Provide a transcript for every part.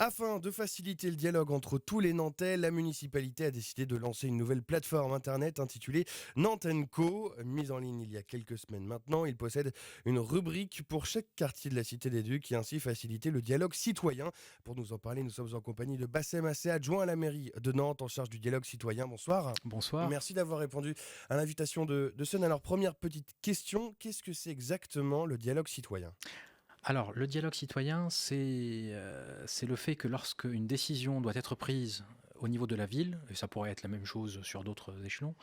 Afin de faciliter le dialogue entre tous les Nantais, la municipalité a décidé de lancer une nouvelle plateforme internet intitulée Nantes Co. Mise en ligne il y a quelques semaines maintenant, il possède une rubrique pour chaque quartier de la Cité des Ducs et ainsi faciliter le dialogue citoyen. Pour nous en parler, nous sommes en compagnie de Bassem Assé, adjoint à la mairie de Nantes en charge du dialogue citoyen. Bonsoir. Bonsoir. Merci d'avoir répondu à l'invitation de Sun. Alors, première petite question, qu'est-ce que c'est exactement le dialogue citoyen? Alors, le dialogue citoyen, c'est le fait que lorsque une décision doit être prise au niveau de la ville, et ça pourrait être la même chose sur d'autres échelons,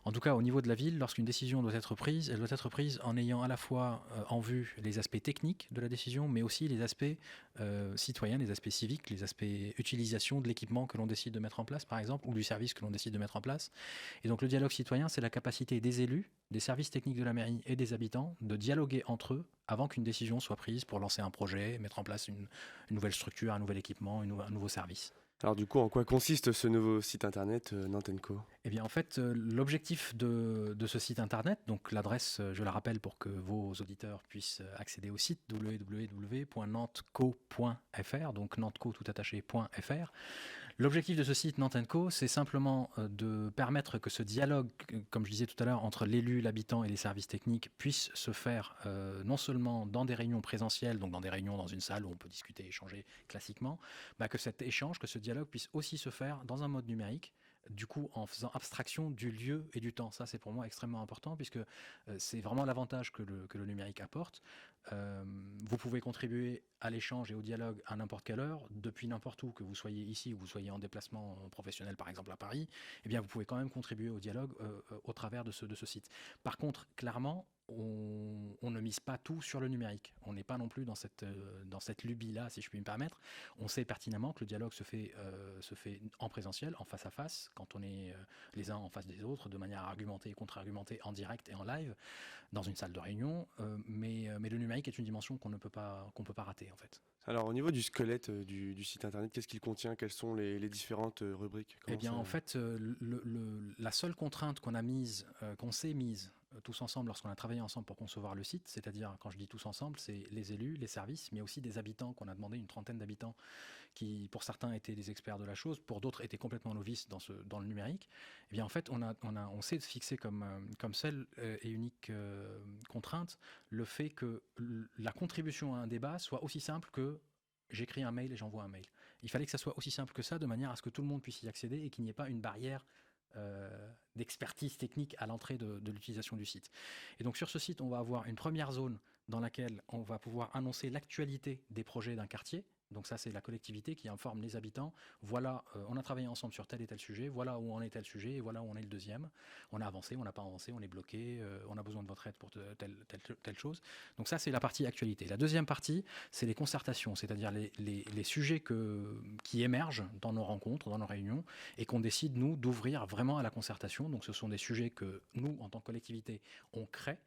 en tout cas au niveau de la ville, lorsqu'une décision doit être prise, elle doit être prise en ayant à la fois en vue les aspects techniques de la décision, mais aussi les aspects citoyens, les aspects civiques, les aspects utilisation de l'équipement que l'on décide de mettre en place, par exemple, ou du service que l'on décide de mettre en place. Et donc le dialogue citoyen, c'est la capacité des élus, des services techniques de la mairie et des habitants de dialoguer entre eux avant qu'une décision soit prise pour lancer un projet, mettre en place une nouvelle structure, un nouvel équipement, un nouveau service. Alors du coup, en quoi consiste ce nouveau site internet Nantes Co? Eh bien, en fait, l'objectif de ce site internet, donc l'adresse, je la rappelle pour que vos auditeurs puissent accéder au site www.nanteco.fr, donc nanteco tout attaché.fr. L'objectif de ce site Nantes Co, c'est simplement de permettre que ce dialogue, comme je disais tout à l'heure, entre l'élu, l'habitant et les services techniques puisse se faire non seulement dans des réunions présentielles, donc dans des réunions dans une salle où on peut discuter, échanger classiquement, que cet échange, que ce dialogue puisse aussi se faire dans un mode numérique, du coup en faisant abstraction du lieu et du temps. Ça, c'est pour moi extrêmement important puisque c'est vraiment l'avantage que le numérique apporte. Vous pouvez contribuer à l'échange et au dialogue à n'importe quelle heure, depuis n'importe où, que vous soyez ici ou vous soyez en déplacement professionnel, par exemple à Paris, eh bien vous pouvez quand même contribuer au dialogue au travers de ce site. Par contre, clairement, on ne mise pas tout sur le numérique. On n'est pas non plus dans cette lubie-là, si je puis me permettre. On sait pertinemment que le dialogue se fait en présentiel, en face à face, quand on est les uns en face des autres, de manière argumentée et contre-argumentée, en direct et en live, dans une salle de réunion. Mais le numérique est une dimension qu'on peut pas rater, en fait. Alors au niveau du squelette du site internet, qu'est-ce qu'il contient? Quelles sont les différentes rubriques? Eh Comment bien, ça... en fait, la seule contrainte qu'on a mise, qu'on s'est mise tous ensemble lorsqu'on a travaillé ensemble pour concevoir le site, c'est-à-dire, quand je dis tous ensemble, c'est les élus, les services, mais aussi des habitants qu'on a demandé, une trentaine d'habitants, qui, pour certains, étaient des experts de la chose, pour d'autres, étaient complètement novices dans le numérique. Eh bien, en fait, on s'est fixé comme seule et unique contrainte le fait que la contribution à un débat soit aussi simple que j'écris un mail et j'envoie un mail. Il fallait que ça soit aussi simple que ça, de manière à ce que tout le monde puisse y accéder et qu'il n'y ait pas une barrière d'expertise technique à l'entrée de l'utilisation du site. Et donc sur ce site, on va avoir une première zone dans laquelle on va pouvoir annoncer l'actualité des projets d'un quartier. Donc ça, c'est la collectivité qui informe les habitants. Voilà, on a travaillé ensemble sur tel et tel sujet, voilà où en est tel sujet, et voilà où en est le deuxième. On a avancé, on n'a pas avancé, on est bloqué, on a besoin de votre aide pour telle chose. Donc ça, c'est la partie actualité. La deuxième partie, c'est les concertations, c'est-à-dire les sujets qui émergent dans nos rencontres, dans nos réunions, et qu'on décide, nous, d'ouvrir vraiment à la concertation. Donc ce sont des sujets que nous, en tant que collectivité, on crée,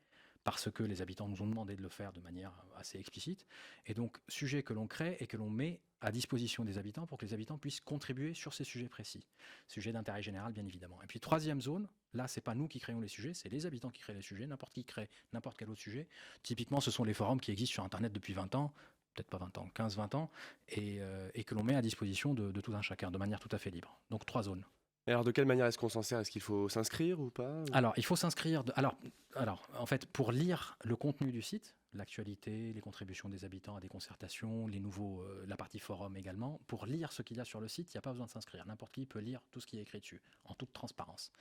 parce que les habitants nous ont demandé de le faire de manière assez explicite. Et donc, sujet que l'on crée et que l'on met à disposition des habitants pour que les habitants puissent contribuer sur ces sujets précis. Sujets d'intérêt général, bien évidemment. Et puis, troisième zone, là, c'est pas nous qui créons les sujets, c'est les habitants qui créent les sujets, n'importe qui crée n'importe quel autre sujet. Typiquement, ce sont les forums qui existent sur Internet depuis 20 ans, peut-être pas 20 ans, 15-20 ans, et que l'on met à disposition de tout un chacun, de manière tout à fait libre. Donc, trois zones. Et alors de quelle manière est-ce qu'on s'en sert? Est-ce qu'il faut s'inscrire ou pas? Alors, il faut s'inscrire. Alors, en fait, pour lire le contenu du site, l'actualité, les contributions des habitants à des concertations, la partie forum également, pour lire ce qu'il y a sur le site, il n'y a pas besoin de s'inscrire. N'importe qui peut lire tout ce qui est écrit dessus, en toute transparence.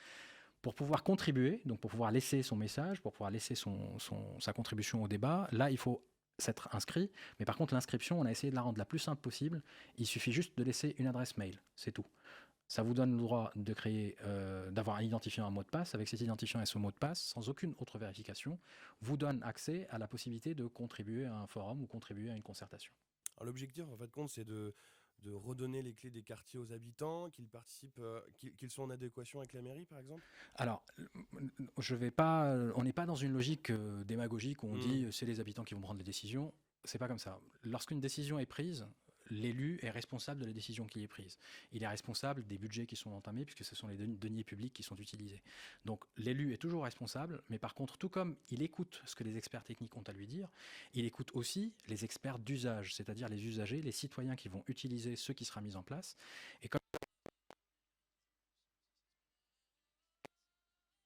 Pour pouvoir contribuer, donc pour pouvoir laisser son message, pour pouvoir laisser sa contribution au débat, là, il faut s'être inscrit. Mais par contre, l'inscription, on a essayé de la rendre la plus simple possible. Il suffit juste de laisser une adresse mail, c'est tout. Ça vous donne le droit de créer, d'avoir un identifiant, un mot de passe. Avec cet identifiant et ce mot de passe, sans aucune autre vérification, vous donne accès à la possibilité de contribuer à un forum ou contribuer à une concertation. Alors, l'objectif, en fait, compte, c'est de redonner les clés des quartiers aux habitants, qu'ils participent, qu'ils soient en adéquation avec la mairie, par exemple. Alors, on n'est pas dans une logique démagogique où on Hmm. dit c'est les habitants qui vont prendre les décisions. C'est pas comme ça. Lorsqu'une décision est prise, l'élu est responsable de la décision qui est prise. Il est responsable des budgets qui sont entamés, puisque ce sont les deniers publics qui sont utilisés. Donc l'élu est toujours responsable, mais par contre, tout comme il écoute ce que les experts techniques ont à lui dire, il écoute aussi les experts d'usage, c'est-à-dire les usagers, les citoyens qui vont utiliser ce qui sera mis en place. Et comme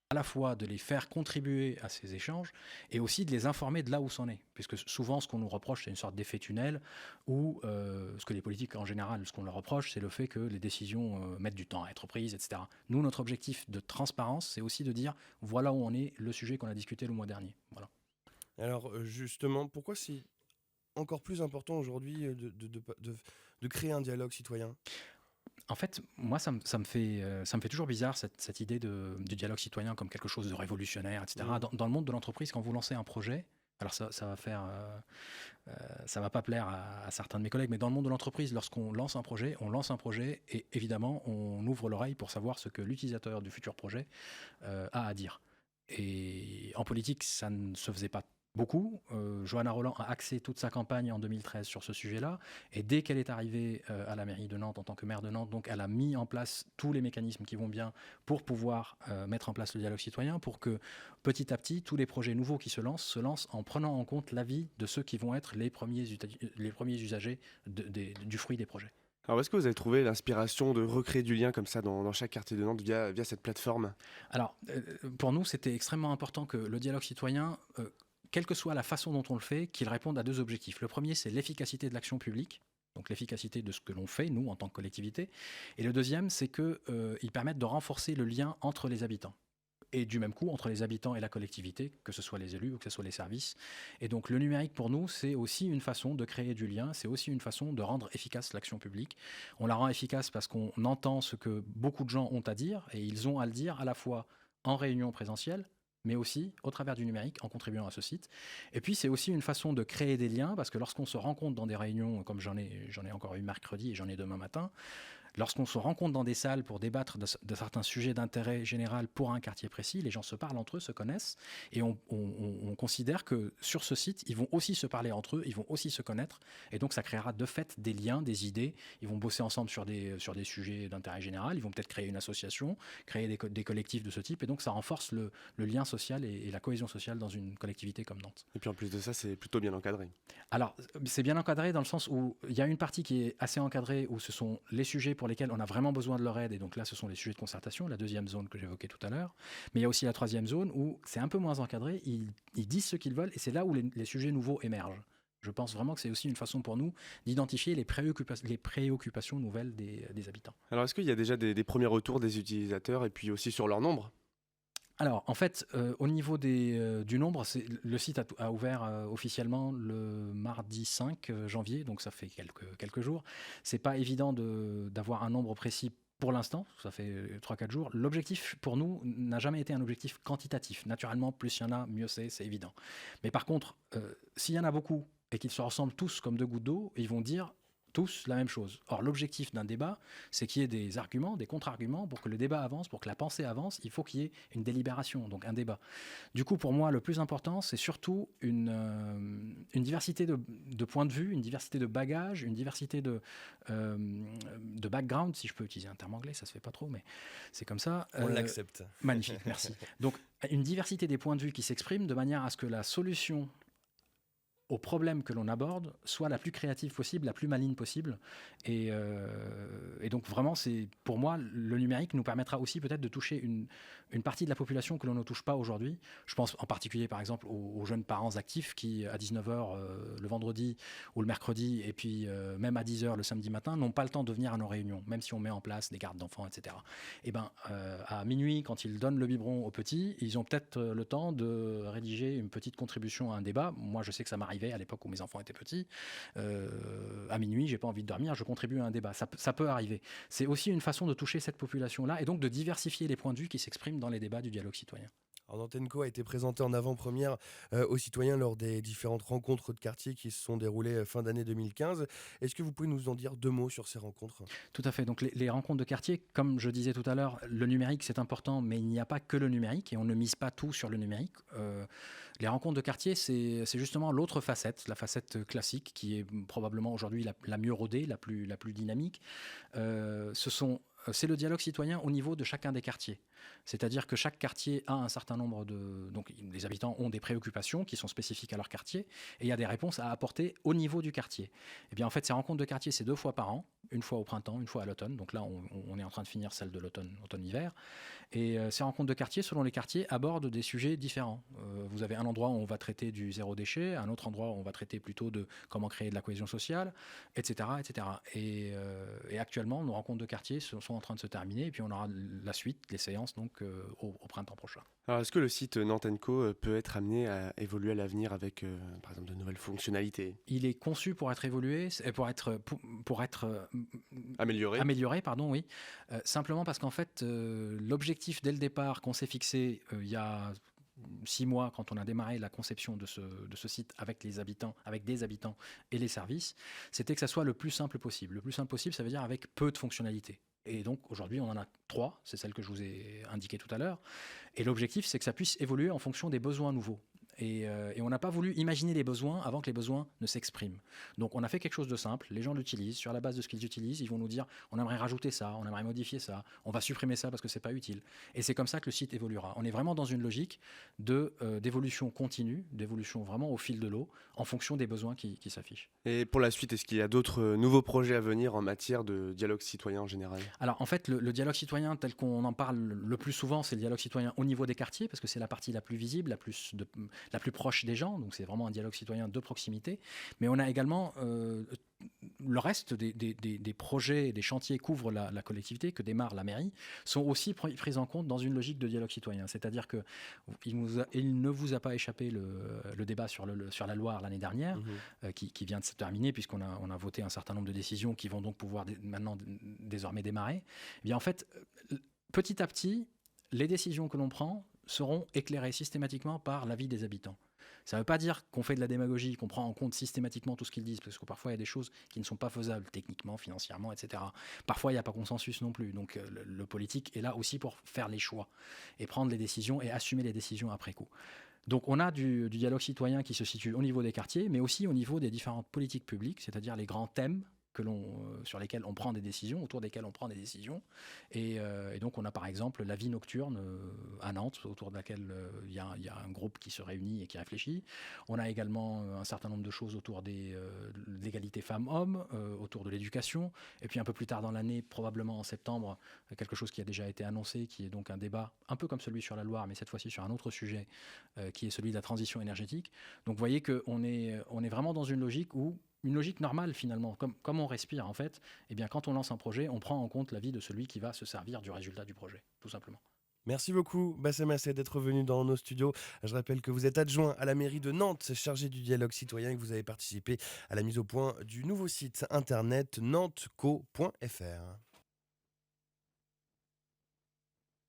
à la fois de les faire contribuer à ces échanges et aussi de les informer de là où c'en est. Puisque souvent, ce qu'on nous reproche, c'est une sorte d'effet tunnel ou ce que les politiques, en général, ce qu'on leur reproche, c'est le fait que les décisions mettent du temps à être prises, etc. Nous, notre objectif de transparence, c'est aussi de dire voilà où en est le sujet qu'on a discuté le mois dernier. Voilà. Alors justement, pourquoi c'est encore plus important aujourd'hui de créer un dialogue citoyen? En fait, moi, ça me fait toujours bizarre cette idée du dialogue citoyen comme quelque chose de révolutionnaire, etc. Dans le monde de l'entreprise, quand vous lancez un projet, alors ça va pas plaire à certains de mes collègues, mais dans le monde de l'entreprise, lorsqu'on lance un projet et évidemment, on ouvre l'oreille pour savoir ce que l'utilisateur du futur projet a à dire. Et en politique, ça ne se faisait pas beaucoup. Johanna Rolland a axé toute sa campagne en 2013 sur ce sujet-là. Et dès qu'elle est arrivée à la mairie de Nantes en tant que maire de Nantes, donc elle a mis en place tous les mécanismes qui vont bien pour pouvoir mettre en place le dialogue citoyen, pour que petit à petit, tous les projets nouveaux qui se lancent en prenant en compte l'avis de ceux qui vont être les premiers usagers du fruit des projets. Alors, est-ce que vous avez trouvé l'inspiration de recréer du lien comme ça dans chaque quartier de Nantes via cette plateforme? Alors, pour nous, c'était extrêmement important que le dialogue citoyen, quelle que soit la façon dont on le fait, qu'il réponde à deux objectifs. Le premier, c'est l'efficacité de l'action publique, donc l'efficacité de ce que l'on fait, nous, en tant que collectivité. Et le deuxième, c'est qu'ils permettent de renforcer le lien entre les habitants. Et du même coup, entre les habitants et la collectivité, que ce soit les élus ou que ce soit les services. Et donc le numérique, pour nous, c'est aussi une façon de créer du lien, c'est aussi une façon de rendre efficace l'action publique. On la rend efficace parce qu'on entend ce que beaucoup de gens ont à dire, et ils ont à le dire à la fois en réunion présentielle, mais aussi au travers du numérique en contribuant à ce site. Et puis c'est aussi une façon de créer des liens, parce que lorsqu'on se rencontre dans des réunions, comme j'en ai encore eu mercredi et j'en ai demain matin, lorsqu'on se rencontre dans des salles pour débattre de certains sujets d'intérêt général pour un quartier précis, les gens se parlent entre eux, se connaissent, et on considère que sur ce site, ils vont aussi se parler entre eux, ils vont aussi se connaître, et donc ça créera de fait des liens, des idées, ils vont bosser ensemble sur des sujets d'intérêt général, ils vont peut-être créer une association, créer des collectifs de ce type, et donc ça renforce le lien social et la cohésion sociale dans une collectivité comme Nantes. Et puis en plus de ça, c'est plutôt bien encadré. Alors, c'est bien encadré dans le sens où il y a une partie qui est assez encadrée, où ce sont les sujets pour lesquels on a vraiment besoin de leur aide, et donc là ce sont les sujets de concertation, la deuxième zone que j'évoquais tout à l'heure, mais il y a aussi la troisième zone où c'est un peu moins encadré, ils disent ce qu'ils veulent et c'est là où les sujets nouveaux émergent. Je pense vraiment que c'est aussi une façon pour nous d'identifier les préoccupations nouvelles des habitants. Alors est-ce qu'il y a déjà des premiers retours des utilisateurs et puis aussi sur leur nombre? Alors, en fait, au niveau du nombre, le site a ouvert officiellement le mardi 5 janvier, donc ça fait quelques jours. C'est pas évident d'avoir un nombre précis pour l'instant, ça fait 3-4 jours. L'objectif pour nous n'a jamais été un objectif quantitatif. Naturellement, plus il y en a, mieux c'est évident. Mais par contre, s'il y en a beaucoup et qu'ils se ressemblent tous comme deux gouttes d'eau, ils vont dire tous la même chose. Or, l'objectif d'un débat, c'est qu'il y ait des arguments, des contre-arguments. Pour que le débat avance, pour que la pensée avance, il faut qu'il y ait une délibération, donc un débat. Du coup, pour moi, le plus important, c'est surtout une diversité de points de vue, une diversité de bagages, une diversité de background, si je peux utiliser un terme anglais, ça se fait pas trop, mais c'est comme ça. On l'accepte. Magnifique, merci. Donc, une diversité des points de vue qui s'expriment de manière à ce que la solution au problème que l'on aborde soit la plus créative possible, la plus maligne possible. Et donc vraiment, pour moi, le numérique nous permettra aussi peut-être de toucher une partie de la population que l'on ne touche pas aujourd'hui. Je pense en particulier par exemple aux jeunes parents actifs qui à 19h le vendredi ou le mercredi et puis même à 10h le samedi matin n'ont pas le temps de venir à nos réunions, même si on met en place des gardes d'enfants, etc. Et bien à minuit, quand ils donnent le biberon aux petits, ils ont peut-être le temps de rédiger une petite contribution à un débat. Moi, je sais que ça m'arrivait à l'époque où mes enfants étaient petits. À minuit, j'ai pas envie de dormir, je contribue à un débat. Ça peut arriver. C'est aussi une façon de toucher cette population-là et donc de diversifier les points de vue qui s'expriment dans les débats du dialogue citoyen. Alors, Nantes & Co a été présenté en avant-première aux citoyens lors des différentes rencontres de quartier qui se sont déroulées fin d'année 2015. Est-ce que vous pouvez nous en dire 2 mots sur ces rencontres? Tout à fait. Donc les rencontres de quartier, comme je disais tout à l'heure, le numérique c'est important, mais il n'y a pas que le numérique et on ne mise pas tout sur le numérique. Les rencontres de quartier, c'est justement l'autre facette, la facette classique, qui est probablement aujourd'hui la mieux rodée, la plus dynamique. C'est le dialogue citoyen au niveau de chacun des quartiers. C'est-à-dire que chaque quartier a un certain nombre de... Donc les habitants ont des préoccupations qui sont spécifiques à leur quartier, et il y a des réponses à apporter au niveau du quartier. Et bien en fait, ces rencontres de quartier, c'est 2 fois par an, une fois au printemps, une fois à l'automne. Donc là, on est en train de finir celle de l'automne-hiver. Et ces rencontres de quartier, selon les quartiers, abordent des sujets différents. Vous avez un endroit où on va traiter du zéro déchet, un autre endroit où on va traiter plutôt de comment créer de la cohésion sociale, etc. etc. Et actuellement, nos rencontres de quartier sont en train de se terminer, et puis on aura la suite, les séances, donc au printemps prochain. Alors, est-ce que le site Nantes & Co peut être amené à évoluer à l'avenir avec, par exemple, de nouvelles fonctionnalités Il est conçu pour être évolué, pour être améliorées? amélioré, pardon, oui. Simplement parce qu'en fait, l'objectif dès le départ qu'on s'est fixé il y a 6 mois, quand on a démarré la conception de ce site avec des habitants et les services, c'était que ça soit le plus simple possible. Le plus simple possible, ça veut dire avec peu de fonctionnalités. Et donc aujourd'hui, on en a 3, c'est celle que je vous ai indiquée tout à l'heure. Et l'objectif, c'est que ça puisse évoluer en fonction des besoins nouveaux. Et on n'a pas voulu imaginer les besoins avant que les besoins ne s'expriment. Donc on a fait quelque chose de simple, les gens l'utilisent, sur la base de ce qu'ils utilisent, ils vont nous dire on aimerait rajouter ça, on aimerait modifier ça, on va supprimer ça parce que c'est pas utile. Et c'est comme ça que le site évoluera. On est vraiment dans une logique d'évolution continue, d'évolution vraiment au fil de l'eau, en fonction des besoins qui s'affichent. Et pour la suite, est-ce qu'il y a d'autres nouveaux projets à venir en matière de dialogue citoyen en général? Alors en fait, le dialogue citoyen tel qu'on en parle le plus souvent, c'est le dialogue citoyen au niveau des quartiers, parce que c'est la partie la plus visible, la plus proche des gens, donc c'est vraiment un dialogue citoyen de proximité. Mais on a également le reste des projets et des chantiers couvrent la collectivité, que démarre la mairie, sont aussi pris en compte dans une logique de dialogue citoyen. C'est-à-dire qu'il ne vous a pas échappé le débat sur la Loire l'année dernière, qui vient de se terminer, puisqu'on a voté un certain nombre de décisions qui vont donc pouvoir maintenant désormais démarrer. Eh bien, en fait, petit à petit, les décisions que l'on prend seront éclairées systématiquement par l'avis des habitants. Ça ne veut pas dire qu'on fait de la démagogie, qu'on prend en compte systématiquement tout ce qu'ils disent, parce que parfois il y a des choses qui ne sont pas faisables techniquement, financièrement, etc. Parfois il n'y a pas consensus non plus. Donc le politique est là aussi pour faire les choix et prendre les décisions et assumer les décisions après coup. Donc on a du dialogue citoyen qui se situe au niveau des quartiers, mais aussi au niveau des différentes politiques publiques, c'est-à-dire les grands thèmes sur lesquels on prend des décisions, autour desquels on prend des décisions. Et donc on a par exemple la vie nocturne à Nantes, autour de laquelle il y a un groupe qui se réunit et qui réfléchit. On a également un certain nombre de choses autour de l'égalité femmes-hommes, autour de l'éducation. Et puis un peu plus tard dans l'année, probablement en septembre, quelque chose qui a déjà été annoncé, qui est donc un débat un peu comme celui sur la Loire, mais cette fois-ci sur un autre sujet, qui est celui de la transition énergétique. Donc vous voyez qu'on est vraiment dans une logique normale finalement, comme on respire en fait. Eh bien, quand on lance un projet, on prend en compte l'avis de celui qui va se servir du résultat du projet, tout simplement. Merci beaucoup, Bassem Assed, d'être venu dans nos studios. Je rappelle que vous êtes adjoint à la mairie de Nantes, chargé du dialogue citoyen, et que vous avez participé à la mise au point du nouveau site internet nanteco.fr.